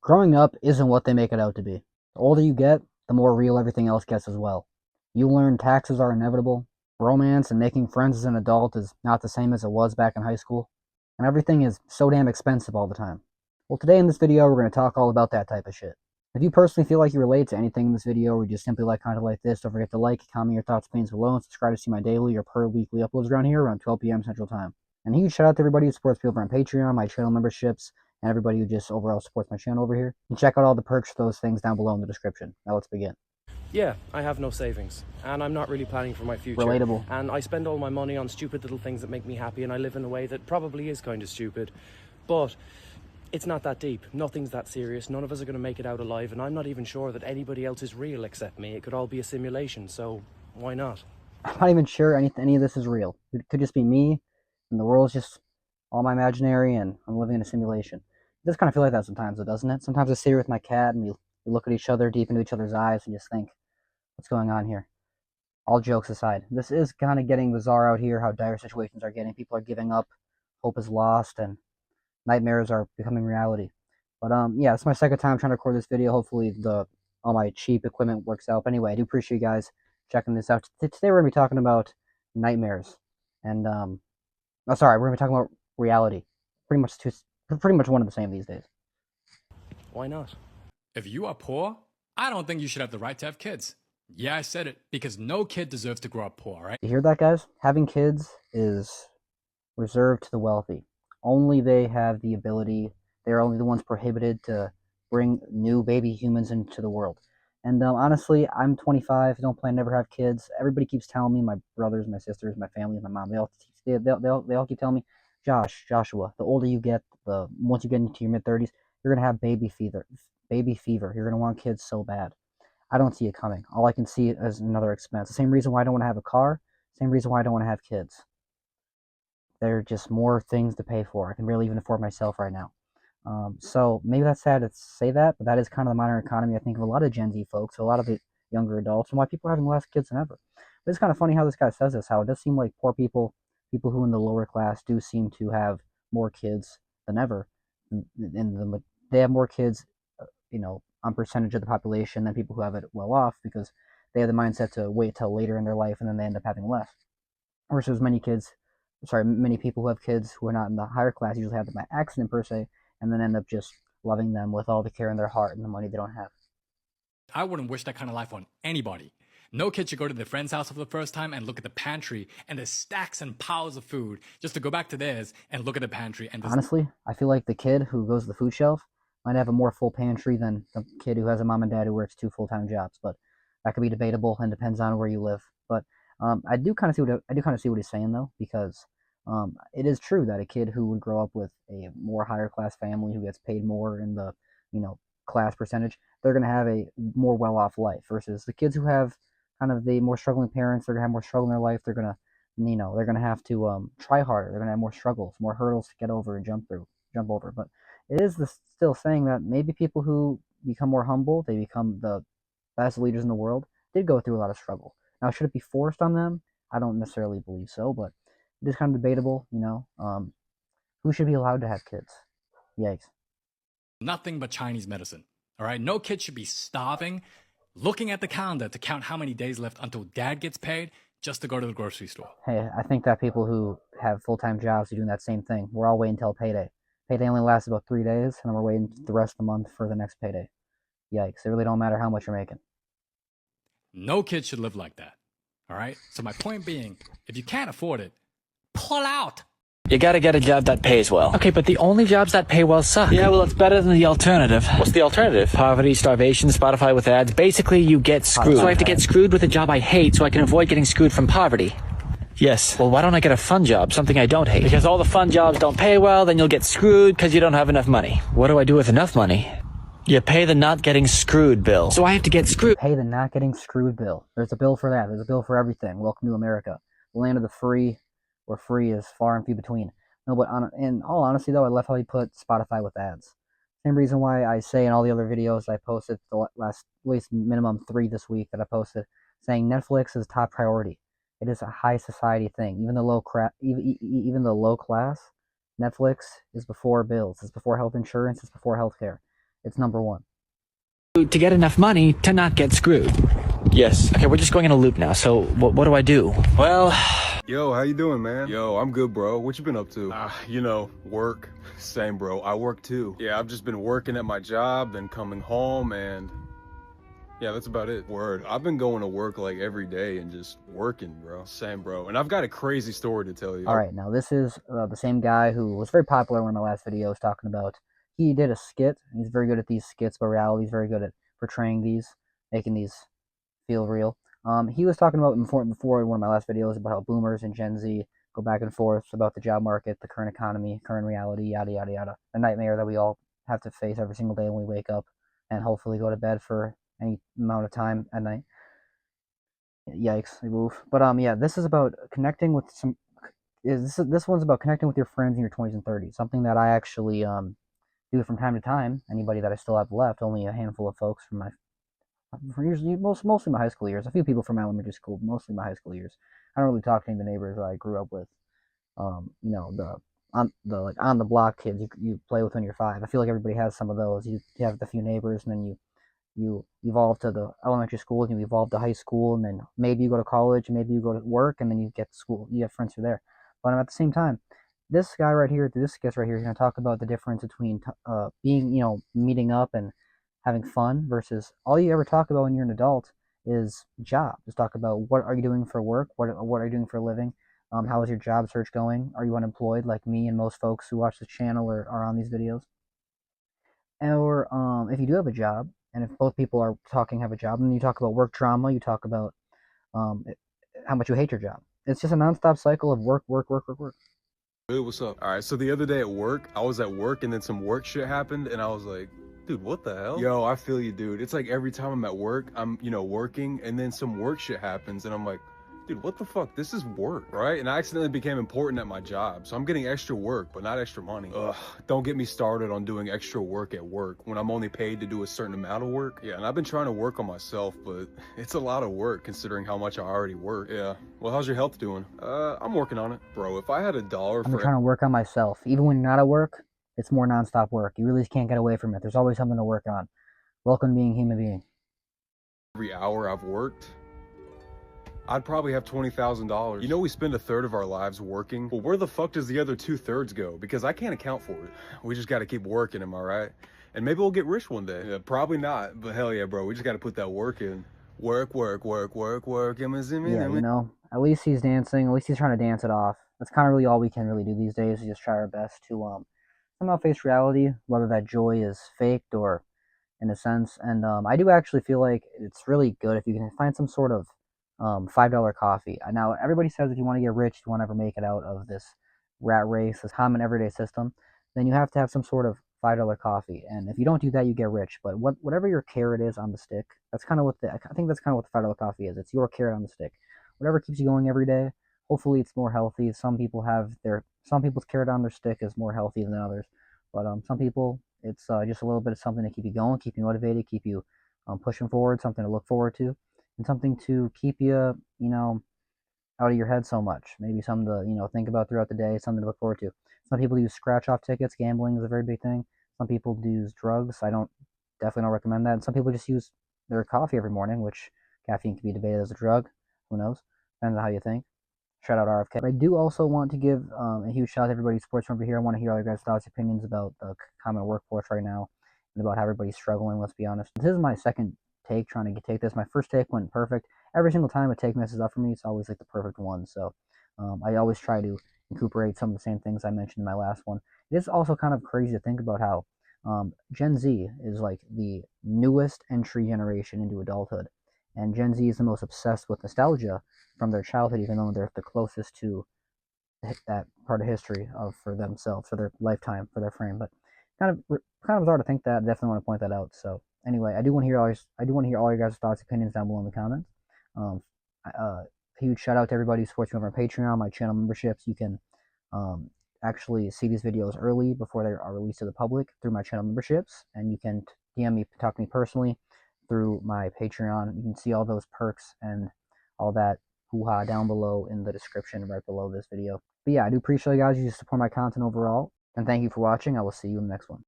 Growing up isn't what they make it out to be. The older you get, the more real everything else gets as well. You learn taxes are inevitable, romance and making friends as an adult is not the same as it was back in high school, and everything is so damn expensive all the time. Well, today in this video, we're going to talk all about that type of shit. If you personally feel like you relate to anything in this video, or you just simply like content like this, don't forget to like, comment your thoughts, opinions below, and subscribe to see my daily or per weekly uploads around here around 12 p.m. Central Time. And a huge shout out to everybody who supports me over on Patreon, my channel memberships, and everybody who just overall supports my channel over here. You can check out all the perks for those things down below in the description. Now let's begin. Yeah, I have no savings, and I'm not really planning for my future. Relatable. And I spend all my money on stupid little things that make me happy, and I live in a way that probably is kind of stupid. But it's not that deep. Nothing's that serious. None of us are going to make it out alive, and I'm not even sure that anybody else is real except me. It could all be a simulation, so why not? I'm not even sure any of this is real. It could just be me, and the world's just all my imaginary, and I'm living in a simulation. It does kind of feel like that sometimes, though, doesn't it? Sometimes I sit here with my cat, and we look at each other deep into each other's eyes, and just think, what's going on here? All jokes aside, this is kind of getting bizarre out here, how dire situations are getting. People are giving up, hope is lost, and nightmares are becoming reality. But yeah, it's my second time trying to record this video. Hopefully all my cheap equipment works out. But anyway, I do appreciate you guys checking this out. Today we're gonna be talking about nightmares, and oh, sorry, we're gonna be talking about reality. Pretty much one and the same these days. Why not? If you are poor, I don't think you should have the right to have kids. Yeah, I said it, because no kid deserves to grow up poor, right? You hear that, guys? Having kids is reserved to the wealthy. Only they have the ability. They're only the ones prohibited to bring new baby humans into the world. And honestly, I'm 25. Don't plan to ever have kids. Everybody keeps telling me, my brothers, my sisters, my family, my mom. They all keep telling me, Joshua. The older you get, the once you get into your mid-30s, you're gonna have baby fever. Baby fever. You're gonna want kids so bad. I don't see it coming. All I can see is another expense. The same reason why I don't want to have a car. Same reason why I don't want to have kids. There are just more things to pay for. I can barely even afford myself right now. So maybe that's sad to say that, but that is kind of the modern economy, I think, of a lot of Gen Z folks, a lot of the younger adults, and why people are having less kids than ever. But it's kind of funny how this guy says this, how it does seem like poor people, people who in the lower class do seem to have more kids than ever. They have more kids, on percentage of the population than people who have it well off, because they have the mindset to wait till later in their life and then they end up having less. Versus many people who have kids who are not in the higher class usually have them by accident per se, and then end up just loving them with all the care in their heart and the money they don't have. I wouldn't wish that kind of life on anybody. No kid should go to their friend's house for the first time and look at the pantry and there's stacks and piles of food, just to go back to theirs and look at the pantry and honestly, I feel like the kid who goes to the food shelf might have a more full pantry than the kid who has a mom and dad who works 2 full-time jobs, but that could be debatable and depends on where you live. But I do kind of see what he's saying, though, because it is true that a kid who would grow up with a more higher class family who gets paid more in the class percentage, they're going to have a more well-off life, versus the kids who have kind of the more struggling parents. They're going to have more struggle in their life. They're going to they're going to have to try harder. They're going to have more struggles, more hurdles to get over and jump over. But it is still saying that maybe people who become more humble, they become the best leaders in the world, did go through a lot of struggle. Now, should it be forced on them? I don't necessarily believe so, but it is kind of debatable, who should be allowed to have kids? Yikes. nothing but Chinese medicine. All right, no kid should be starving, looking at the calendar to count how many days left until dad gets paid just to go to the grocery store. Hey, I think that people who have full-time jobs are doing that same thing. We're all waiting until payday. Payday only lasts about 3 days, and then we're waiting the rest of the month for the next payday. Yikes, it really don't matter how much you're making. No kid should live like that. All right, so my point being, if you can't afford it, pull out. You gotta get a job that pays well. Okay, but the only jobs that pay well suck. Yeah, well, it's better than the alternative. What's the alternative? Poverty, starvation, Spotify with ads. Basically, you get screwed. So I have to get screwed with a job I hate so I can avoid getting screwed from poverty. Yes. Well, why don't I get a fun job, something I don't hate? Because all the fun jobs don't pay well, then you'll get screwed because you don't have enough money. What do I do with enough money? You pay the not getting screwed bill. So I have to get screwed. Pay the not getting screwed bill. There's a bill for that. There's a bill for everything. Welcome to America, the land of the free, where free is far and few between. No, but in all honesty, though, I love how he put Spotify with ads. Same reason why I say in all the other videos I posted, the last, at least minimum 3 this week that I posted, saying Netflix is top priority. It is a high society thing. Even the low class, Netflix is before bills. It's before health insurance. It's before healthcare. It's number one. To get enough money to not get screwed. Yes. Okay, we're just going in a loop now. So what do I do? Well, Yo, how you doing, man? Yo, I'm good, bro. What you been up to? Work. Same, bro. I work too. Yeah, I've just been working at my job, then coming home, and yeah, that's about it. Word. I've been going to work like every day and just working, bro. Same, bro. And I've got a crazy story to tell you. All right, now this is the same guy who was very popular in one of my last videos talking about, he did a skit. He's very good at these skits about reality. He's very good at portraying these, making these feel real. He was talking about before in one of my last videos about how boomers and Gen Z go back and forth about the job market, the current economy, current reality, yada, yada, yada. The nightmare that we all have to face every single day when we wake up and hopefully go to bed for any amount of time at night. Yikes, oof. But yeah, this is about connecting with some. This one's about connecting with your friends in your 20s and 30s. Something that I actually do from time to time. Anybody that I still have left, only a handful of folks from usually mostly my high school years. A few people from elementary school, mostly my high school years. I don't really talk to any of the neighbors that I grew up with. The on the block kids you play with when you're 5. I feel like everybody has some of those. You have the few neighbors, and then you evolve to the elementary school, and you evolve to high school, and then maybe you go to college, maybe you go to work, and then you get to school. You have friends who are there. But at the same time, this guy right here, this guest right here, is going to talk about the difference between being, meeting up and having fun versus all you ever talk about when you're an adult is job. Just talk about what are you doing for work, what are you doing for a living, how is your job search going, are you unemployed like me and most folks who watch this channel or are on these videos, or if you do have a job, and if both people are talking have a job, and you talk about work trauma, you talk about um, how much you hate your job. It's just a nonstop cycle of work, work, work, work, work. Hey, what's up? All right, so the other day at work, I was at work and then some work shit happened, and I was like, dude, what the hell? Yo, I feel you, dude. It's like every time I'm at work, I'm, working, and then some work shit happens, and I'm like, dude, what the fuck? This is work, right? And I accidentally became important at my job, so I'm getting extra work, but not extra money. Ugh, don't get me started on doing extra work at work when I'm only paid to do a certain amount of work. Yeah, and I've been trying to work on myself, but it's a lot of work considering how much I already work. Yeah, well, how's your health doing? I'm working on it. Bro, if I had $1 I've been for trying to work on myself. Even when you're not at work, it's more nonstop work. You really can't get away from it. There's always something to work on. Welcome to being a human being. every hour I've worked, I'd probably have $20,000. You know, we spend a third of our lives working. Well, where the fuck does the other 2/3 go? Because I can't account for it. We just gotta keep working, am I right? And maybe we'll get rich one day. Yeah, probably not, but hell yeah, bro. We just gotta put that work in. Work, work, work, work, work. Yeah, at least he's dancing. At least he's trying to dance it off. That's kind of really all we can really do these days. Is just try our best to somehow face reality, whether that joy is faked or in a sense. And I do actually feel like it's really good if you can find some sort of $5 coffee. Now, everybody says if you want to get rich, you want to ever make it out of this rat race, this common everyday system, then you have to have some sort of $5 coffee. And if you don't do that, you get rich. But whatever your carrot is on the stick, that's kind of what I think that's kind of what the $5 coffee is. It's your carrot on the stick. Whatever keeps you going every day. Hopefully, it's more healthy. Some people's carrot on their stick is more healthy than others. But some people, it's just a little bit of something to keep you going, keep you motivated, keep you pushing forward, something to look forward to, and something to keep you, out of your head so much. Maybe something to, think about throughout the day, something to look forward to. Some people use scratch off tickets. Gambling is a very big thing. Some people use drugs. Definitely don't recommend that. And some people just use their coffee every morning, which caffeine can be debated as a drug. Who knows? Depends on how you think. Shout out RFK. But I do also want to give a huge shout out to everybody who supports me over here. I want to hear all your guys' thoughts, opinions about the common workforce right now and about how everybody's struggling, let's be honest. This is my second take trying to take this. My first take went perfect. Every single time a take messes up for me, it's always like the perfect one. So I always try to recuperate some of the same things I mentioned in my last one. It is also kind of crazy to think about how Gen Z is like the newest entry generation into adulthood. And Gen Z is the most obsessed with nostalgia from their childhood, even though they're the closest to that part of history for themselves, for their lifetime, for their frame. But kind of bizarre to think that. I definitely want to point that out. So anyway, I do want to hear all your guys' thoughts, opinions down below in the comments. Huge shout out to everybody who supports me over on Patreon, my channel memberships. You can actually see these videos early before they are released to the public through my channel memberships, and you can DM me, talk to me personally through my Patreon. You can see all those perks and all that hoo-ha down below in the description right below this video. But yeah, I do appreciate you guys. You support my content overall, and thank you for watching. I will see you in the next one.